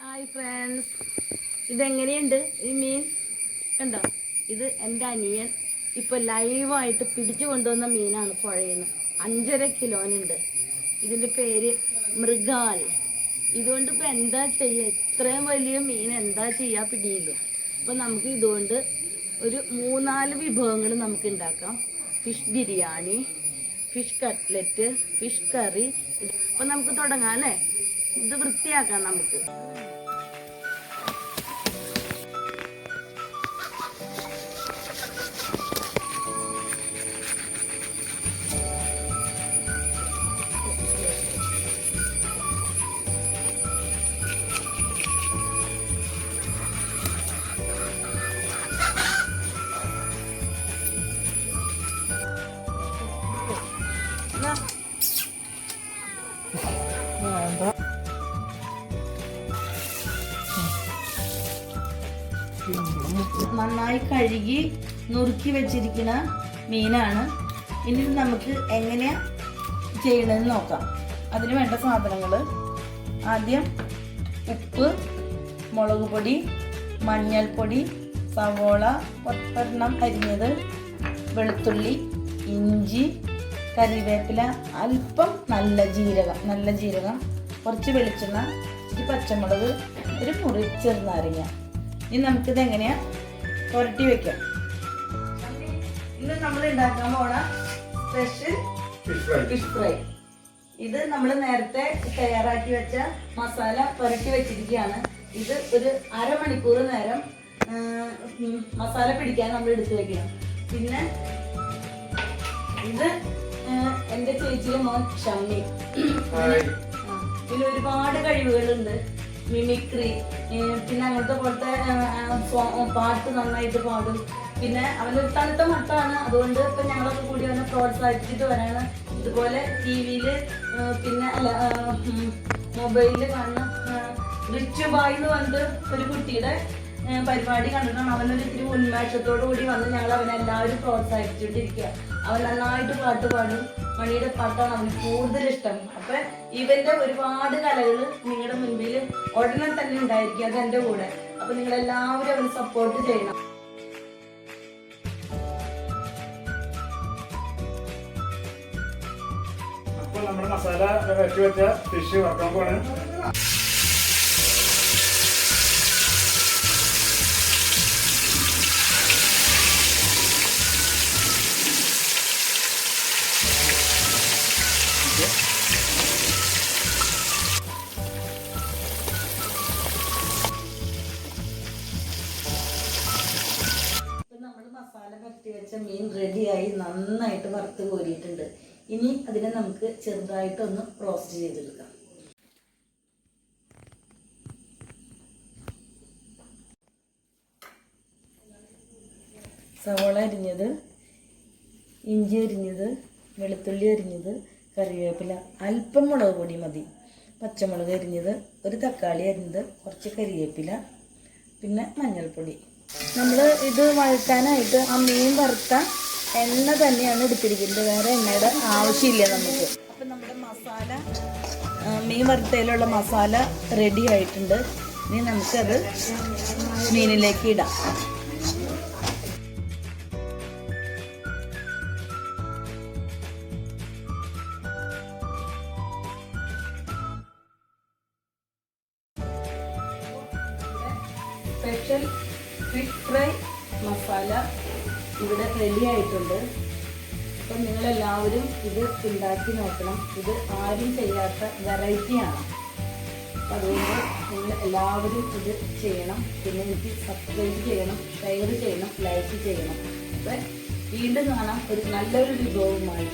Hi friends, ഇതെങ്ങനെയുണ്ട് ഈ മീൻ? കണ്ടോ? ഇത് എൻ്റെ അനിയൻ ഇപ്പോൾ ലൈവായിട്ട് പിടിച്ചു കൊണ്ടുവന്ന മീനാണ്. പുഴയിൽ നിന്ന് 5.5 കിലോനുണ്ട്. ഇതിൻ്റെ പേര് മൃഗാൽ. ഇതുകൊണ്ട് ഇപ്പോൾ എന്താ ചെയ്യുക? ഇത്രയും വലിയ മീൻ എന്താ ചെയ്യുക? പിടിയില്ല. അപ്പോൾ നമുക്ക് ഇതുകൊണ്ട് ഒരു 3-4 വിഭവങ്ങൾ നമുക്ക് ഉണ്ടാക്കാം. Fish biryani, fish cutlet, fish curry. അപ്പോൾ നമുക്ക് തുടങ്ങാം അല്ലേ? ഇത് വൃത്തിയാക്കാം നമുക്ക്. നന്നായി കഴുകി നുറുക്കി വെച്ചിരിക്കുന്ന മീനാണ്. ഇനി നമുക്ക് എങ്ങനെയാ ചെയ്യണമെന്ന് നോക്കാം. അതിന് വേണ്ട സാധനങ്ങൾ: ആദ്യം ഉപ്പ്, മുളക് പൊടി, മഞ്ഞൾപ്പൊടി, സവോള ഒരെണ്ണം അരിഞ്ഞത്, വെളുത്തുള്ളി, ഇഞ്ചി, കറിവേപ്പില, അല്പം നല്ല ജീരകം, കുറച്ച് വെളിച്ചെണ്ണ, ഒരു പച്ചമുളക്, ഒരു മുറി ചെറുനാരങ്ങ. ഇനി നമുക്കിത് എങ്ങനെയാ പുരട്ടി വെക്കാം. ഇന്ന് നമ്മൾ ഉണ്ടാക്കാൻ പോണ സ്പെഷ്യൽ ഫിഷ് ഫ്രൈ. ഇത് നമ്മൾ നേരത്തെ തയ്യാറാക്കി വെച്ച മസാല പുരട്ടി വെച്ചിരിക്കുകയാണ്. ഇത് ഒരു അരമണിക്കൂർ നേരം മസാല പിടിക്കാൻ നമ്മൾ എടുത്തു വെക്കണം. പിന്നെ ഇത് എൻ്റെ ചേച്ചിയുടെ മോൻ ഷമ്മി. ഇതിൽ ഒരുപാട് കഴിവുകളുണ്ട്. മിമിക്രി, പിന്നെ അങ്ങനത്തെ പോലത്തെ പാട്ട് നന്നായിട്ട് പാടും. പിന്നെ അവനൊരു തണുത്ത മട്ടാണ്. അതുകൊണ്ട് ഇപ്പം ഞങ്ങളൊക്കെ കൂടി അവനെ പ്രോത്സാഹിപ്പിച്ചിട്ട് വരാണ്. ഇതുപോലെ TV-യിൽ പിന്നെ മൊബൈലിൽ കാണുന്ന റിച്ച് ബായ് എന്ന് പറഞ്ഞിട്ട് ഒരു കുട്ടിയുടെ പരിപാടി കണ്ടിട്ടാണ് അവനൊരു ഇത്തിരി ഉന്മേഷത്തോടു കൂടി വന്ന് ഞങ്ങൾ അവനെല്ലാവരും പ്രോത്സാഹിപ്പിച്ചുകൊണ്ടിരിക്കുക. അവൻ നന്നായിട്ട് പാട്ട് പാടും. മണിയുടെ പാട്ടാണ് അവന് കൂടുതൽ ഇഷ്ടം. അപ്പൊ ഇവന്റെ ഒരുപാട് കലകൾ നിങ്ങളുടെ മുൻപിൽ ഉടനെ തന്നെ ഉണ്ടായിരിക്കും. അത് എൻ്റെ കൂടെ. അപ്പൊ നിങ്ങളെല്ലാവരും അവന് സപ്പോർട്ട് ചെയ്യണം. അപ്പോൾ നമ്മുടെ മസാല വരട്ടി വെച്ച ഫിഷ് വറക്കാൻ പോവാണ്. മസാല പരത്തി വെച്ച മീൻ റെഡിയായി നന്നായിട്ട് വറുത്ത് കോരിയിട്ടുണ്ട്. ഇനി അതിനെ നമുക്ക് ചെറുതായിട്ടൊന്ന് റോസ്റ്റ് ചെയ്തെടുക്കാം. സവോള അരിഞ്ഞത്, ഇഞ്ചി അരിഞ്ഞത്, വെളുത്തുള്ളി അരിഞ്ഞത്, കറിവേപ്പില, അല്പം മുളക് പൊടി മതി, പച്ചമുളക് അരിഞ്ഞത്, ഒരു തക്കാളി അരിഞ്ഞത്, കുറച്ച് കറിവേപ്പില, പിന്നെ മഞ്ഞൾപ്പൊടി. നമ്മൾ ഇത് വഴറ്റാനായിട്ട് ആ മീൻ വറുത്ത എണ്ണ തന്നെയാണ് എടുത്തിരിക്കുന്നത്. വേറെ എണ്ണയുടെ ആവശ്യമില്ല നമുക്ക്. അപ്പം നമ്മുടെ മസാല, മീൻ വറുത്തതിലുള്ള മസാല റെഡി ആയിട്ടുണ്ട്. ഇനി നമുക്കത് മീനിലേക്ക് ഇടാം. സ്പെഷ്യൽ ഫിഷ് ഫ്രൈ മസാല ഇവിടെ റെഡി ആയിട്ടുണ്ട്. അപ്പം നിങ്ങളെല്ലാവരും ഇത് ഉണ്ടാക്കി നോക്കണം. ഇത് ആരും ചെയ്യാത്ത വെറൈറ്റിയാണ്. അപ്പം അതുകൊണ്ട് നിങ്ങൾ എല്ലാവരും ഇത് ചെയ്യണം. പിന്നെ എനിക്ക് സബ്സ്ക്രൈബ് ചെയ്യണം, ഷെയർ ചെയ്യണം, ലൈക്ക് ചെയ്യണം. അപ്പം വീണ്ടും കാണാം ഒരു നല്ലൊരു വിഭവമായി.